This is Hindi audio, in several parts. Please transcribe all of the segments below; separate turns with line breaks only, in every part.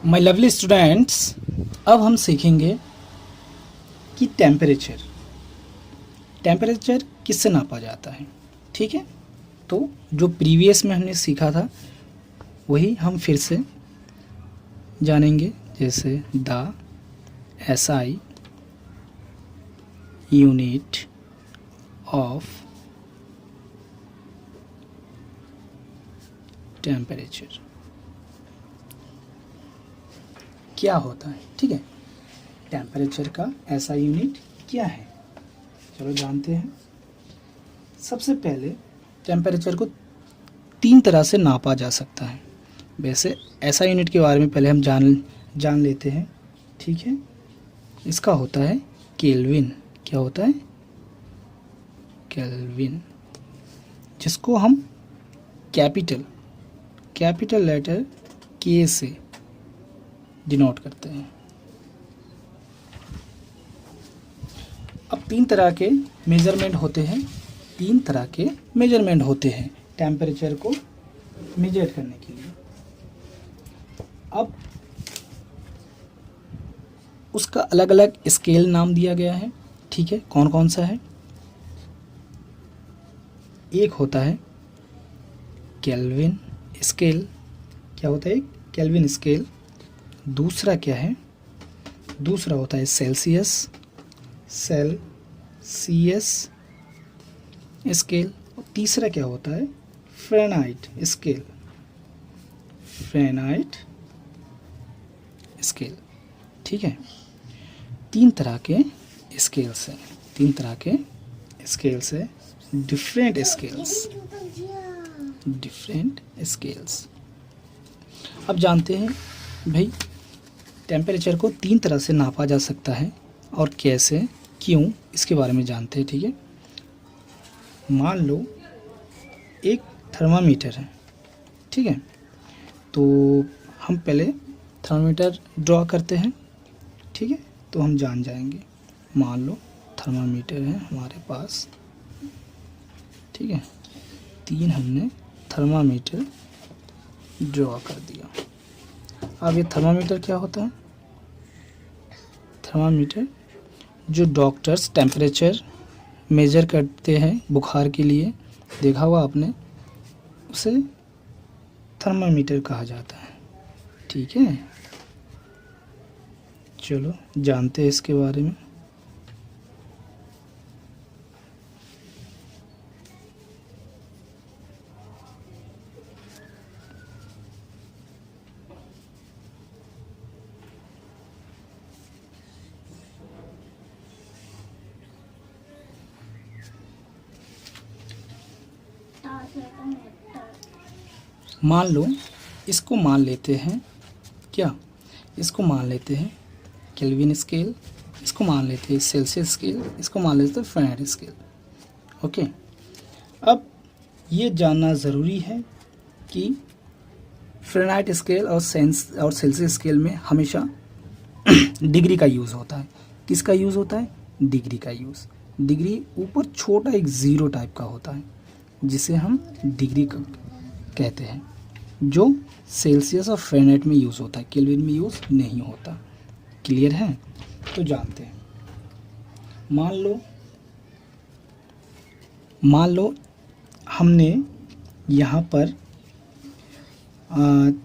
माय लवली स्टूडेंट्स, अब हम सीखेंगे कि टेम्परेचर किससे नापा जाता है। ठीक है, तो जो प्रीवियस में हमने सीखा था वही हम फिर से जानेंगे। जैसे the SI unit of temperature क्या होता है। ठीक है, टेम्परेचर का ऐसा यूनिट क्या है, चलो जानते हैं। सबसे पहले टेम्परेचर को 3 तरह से नापा जा सकता है। वैसे ऐसा यूनिट के बारे में पहले हम जान लेते हैं। ठीक है, इसका होता है केल्विन। क्या होता है? केल्विन, जिसको हम कैपिटल लेटर के से डिनोट करते हैं। अब 3 तरह के मेजरमेंट होते हैं टेम्परेचर को मेजर करने के लिए। अब उसका अलग अलग स्केल नाम दिया गया है। ठीक है, कौन कौन सा है? एक होता है केल्विन स्केल। क्या होता है? Kelvin scale. दूसरा क्या है? दूसरा होता है सेल्सियस स्केल। और तीसरा क्या होता है? Fahrenheit scale. ठीक है, 3 तरह के स्केल्स है, डिफरेंट स्केल्स। अब जानते हैं भाई, टेम्परेचर को 3 तरह से नापा जा सकता है और कैसे, क्यों, इसके बारे में जानते हैं। ठीक है, मान लो एक थर्मामीटर है। ठीक है, तो हम पहले थर्मामीटर ड्रॉ करते हैं। ठीक है, तो हम जान जाएंगे। मान लो थर्मामीटर है हमारे पास। ठीक है, 3 हमने थर्मामीटर ड्रॉ कर दिया। अब ये थर्मामीटर क्या होता है? थर्मामीटर जो डॉक्टर्स टेम्परेचर मेजर करते हैं बुखार के लिए, देखा हुआ आपने, उसे थर्मामीटर कहा जाता है। ठीक है, चलो जानते हैं इसके बारे में। मान लो इसको मान लेते हैं क्या? इसको मान लेते हैं केल्विन स्केल, इसको मान लेते हैं सेल्सियस स्केल, इसको मान लेते हैं फ़ारेनहाइट स्केल। ओके, अब ये जानना ज़रूरी है कि फ़ारेनहाइट स्केल और सेल्सियस स्केल में हमेशा डिग्री का यूज़ होता है। किसका यूज़ होता है? डिग्री का यूज़। डिग्री ऊपर छोटा एक ज़ीरो टाइप का होता है जिसे हम डिग्री कहते हैं, जो सेल्सियस और फ़ारेनहाइट में यूज़ होता है, केल्विन में यूज़ नहीं होता। क्लियर है? तो जानते हैं। मान लो हमने यहाँ पर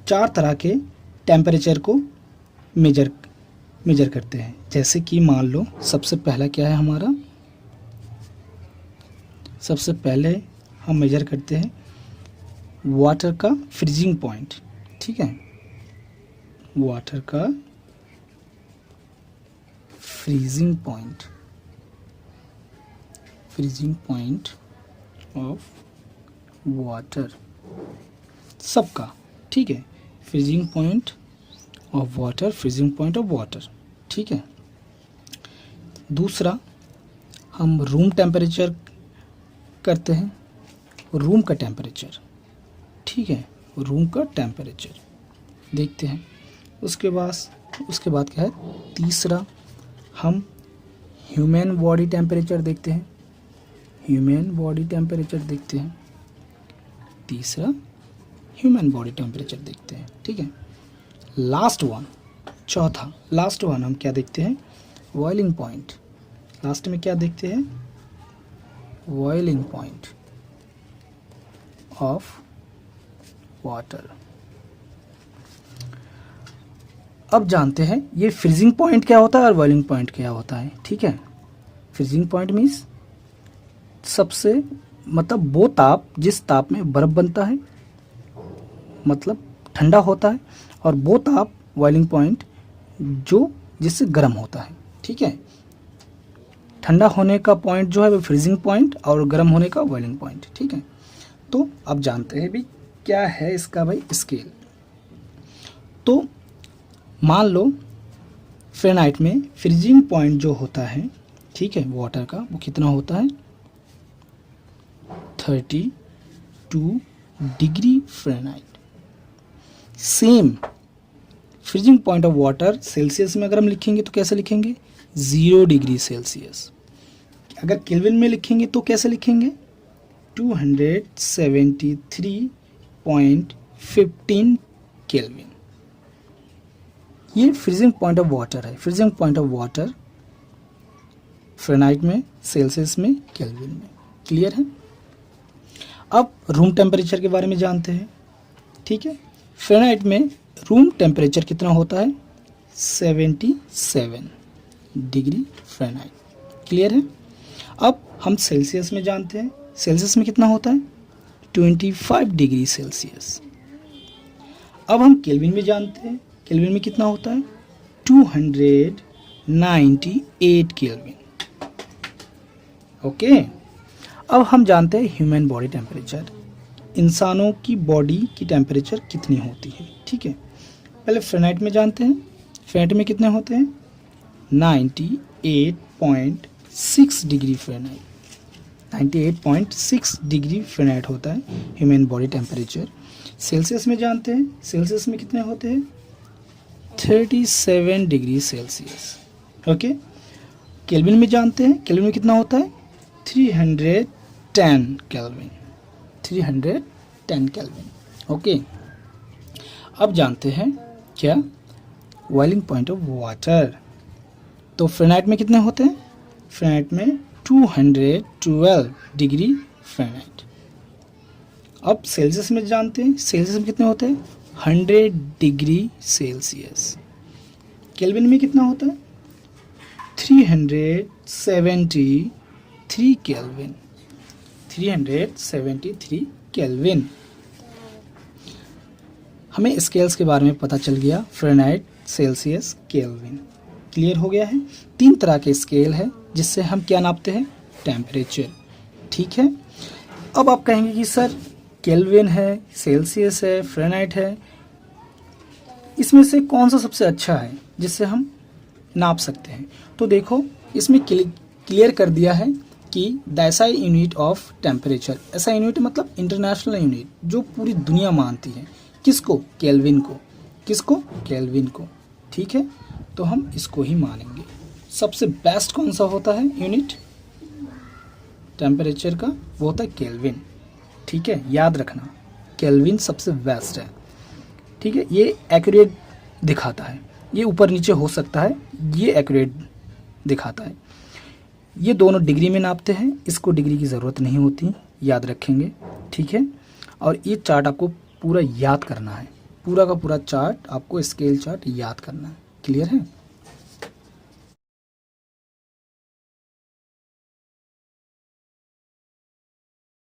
4 तरह के टेम्परेचर को मेजर करते हैं। जैसे कि मान लो सबसे पहला क्या है हमारा? सबसे पहले हम मेजर करते हैं वाटर का फ्रीजिंग पॉइंट। ठीक है, वाटर का फ्रीजिंग पॉइंट ऑफ वाटर सबका। ठीक है, फ्रीजिंग पॉइंट ऑफ वाटर। ठीक है, दूसरा हम रूम टेम्परेचर करते हैं, रूम का टेम्परेचर। ठीक है, रूम का टेम्परेचर देखते हैं। उसके बाद क्या है? तीसरा हम ह्यूमन बॉडी टेम्परेचर देखते हैं। तीसरा ह्यूमन बॉडी टेम्परेचर देखते हैं। ठीक है, लास्ट वन, चौथा लास्ट वन हम क्या देखते हैं, बॉइलिंग पॉइंट। लास्ट में क्या देखते हैं, बॉइलिंग पॉइंट ऑफ वाटर। अब जानते हैं ये फ्रीजिंग पॉइंट क्या होता है और बॉइलिंग पॉइंट क्या होता है। ठीक है, फ्रीजिंग पॉइंट मीन्स सबसे मतलब वो ताप जिस ताप में बर्फ बनता है, मतलब ठंडा होता है, और वो ताप बॉइलिंग पॉइंट जो जिससे गर्म होता है। ठीक है, ठंडा होने का पॉइंट जो है वो फ्रीजिंग पॉइंट और गर्म होने का बॉइलिंग पॉइंट। ठीक है, तो अब जानते हैं भी क्या है इसका भाई स्केल। तो मान लो फ़ारेनहाइट में फ्रीजिंग पॉइंट जो होता है, ठीक है, वाटर का, वो कितना होता है, 32 degree Fahrenheit. Same freezing point of water Celsius में अगर हम लिखेंगे तो कैसे लिखेंगे, 0 डिग्री सेल्सियस। अगर केल्विन में लिखेंगे तो कैसे लिखेंगे, 273.15 केल्विन। ये फ्रीजिंग पॉइंट ऑफ वाटर है। Freezing point of water Fahrenheit में, सेल्सियस में, केल्विन में। क्लियर है। अब रूम टेम्परेचर के बारे में जानते हैं। ठीक है, फ़ारेनहाइट में रूम टेम्परेचर कितना होता है, 77 डिग्री फ़ारेनहाइट। क्लियर है। अब हम सेल्सियस में जानते हैं, सेल्सियस में कितना होता है, 25 डिग्री सेल्सियस। अब हम केल्विन में जानते हैं, केल्विन में कितना होता है, 298 केल्विन। ओके, अब हम जानते हैं ह्यूमन बॉडी टेम्परेचर, इंसानों की बॉडी की टेम्परेचर कितनी होती है। ठीक है, पहले फ़ारेनहाइट में जानते हैं, फ़ारेनहाइट में कितने होते हैं, 98.6 डिग्री फ़ारेनहाइट। 98.6 डिग्री फ़ारेनहाइट होता है ह्यूमन बॉडी टेम्परेचर। सेल्सियस में जानते हैं, सेल्सियस में कितने होते हैं, 37 डिग्री सेल्सियस। ओके, केल्विन में जानते हैं, केल्विन में कितना होता है, 310 केल्विन। 310 केल्विन। ओके, अब जानते हैं क्या, बॉइलिंग पॉइंट ऑफ वाटर। तो फ़ारेनहाइट में कितने होते हैं, फ़ारेनहाइट में 212 डिग्री फ़ारेनहाइट। अब सेल्सियस में जानते हैं, सेल्सियस में कितने होते हैं, 100 डिग्री सेल्सियस। केल्विन में कितना होता है, 373 केल्विन। 373 केल्विन। हमें स्केल्स के बारे में पता चल गया, फ़ारेनहाइट, सेल्सियस, केल्विन। क्लियर हो गया है। 3 तरह के स्केल है जिससे हम क्या नापते हैं, टेम्परेचर। ठीक है, अब आप कहेंगे कि सर केल्विन है, सेल्सियस है, फ़ारेनहाइट है, इसमें से कौन सा सबसे अच्छा है जिससे हम नाप सकते हैं। तो देखो, इसमें क्लियर कर दिया है कि the SI unit of temperature, SI unit मतलब इंटरनेशनल यूनिट जो पूरी दुनिया मानती है, किसको, केल्विन को। किसको, केल्विन को। ठीक है, तो हम इसको ही मानेंगे। सबसे बेस्ट कौन सा होता है यूनिट टेम्परेचर का, वो होता है केल्विन। ठीक है, याद रखना, केल्विन सबसे बेस्ट है। ठीक है, ये एक्यूरेट दिखाता है, ये ऊपर नीचे हो सकता है, ये एक्यूरेट दिखाता है। ये दोनों डिग्री में नापते हैं, इसको डिग्री की ज़रूरत नहीं होती, याद रखेंगे। ठीक है, और ये चार्ट आपको पूरा याद करना है, पूरा का पूरा चार्ट आपको स्केल चार्ट याद करना है। क्लियर है।